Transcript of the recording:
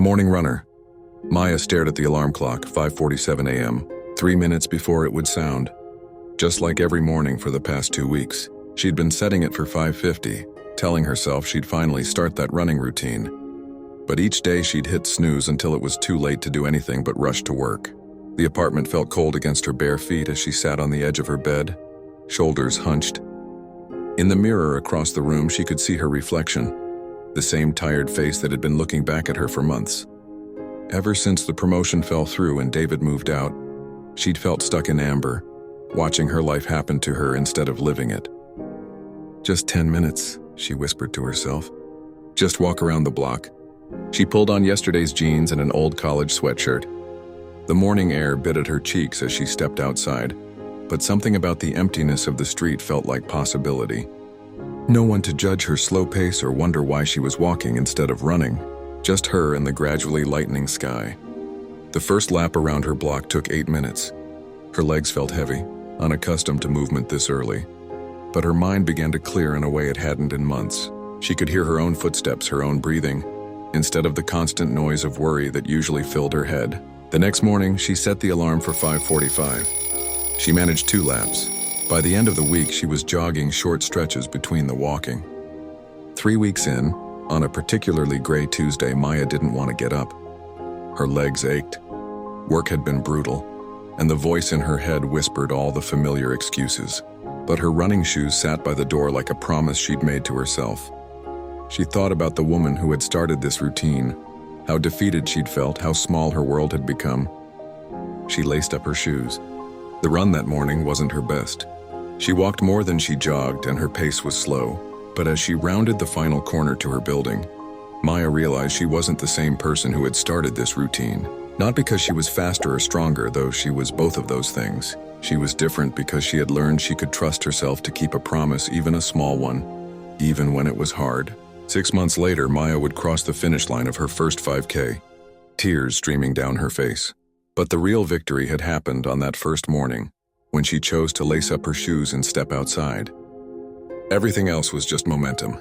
The morning runner. Maya stared at the alarm clock, 5:47 a.m., 3 minutes before it would sound. Just like every morning for the past 2 weeks, she'd been setting it for 5:50, telling herself she'd finally start that running routine. But each day she'd hit snooze until it was too late to do anything but rush to work. The apartment felt cold against her bare feet as she sat on the edge of her bed, shoulders hunched. In the mirror across the room, she could see her reflection, the same tired face that had been looking back at her for months. Ever since the promotion fell through and David moved out, she'd felt stuck in amber, watching her life happen to her instead of living it. "Just 10 minutes," she whispered to herself. "Just walk around the block." She pulled on yesterday's jeans and an old college sweatshirt. The morning air bit at her cheeks as she stepped outside, but something about the emptiness of the street felt like possibility. No one to judge her slow pace or wonder why she was walking instead of running, just her and the gradually lightening sky. The first lap around her block took 8 minutes. Her legs felt heavy, unaccustomed to movement this early, but her mind began to clear in a way it hadn't in months. She could hear her own footsteps, her own breathing, instead of the constant noise of worry that usually filled her head. The next morning, she set the alarm for 5:45. She managed 2 laps. By the end of the week, she was jogging short stretches between the walking. 3 weeks in, on a particularly gray Tuesday, Maya didn't want to get up. Her legs ached. Work had been brutal, and the voice in her head whispered all the familiar excuses. But her running shoes sat by the door like a promise she'd made to herself. She thought about the woman who had started this routine, how defeated she'd felt, how small her world had become. She laced up her shoes. The run that morning wasn't her best. She walked more than she jogged, and her pace was slow. But as she rounded the final corner to her building, Maya realized she wasn't the same person who had started this routine. Not because she was faster or stronger, though she was both of those things. She was different because she had learned she could trust herself to keep a promise, even a small one, even when it was hard. 6 months later, Maya would cross the finish line of her first 5K, tears streaming down her face. But the real victory had happened on that first morning, when she chose to lace up her shoes and step outside. Everything else was just momentum.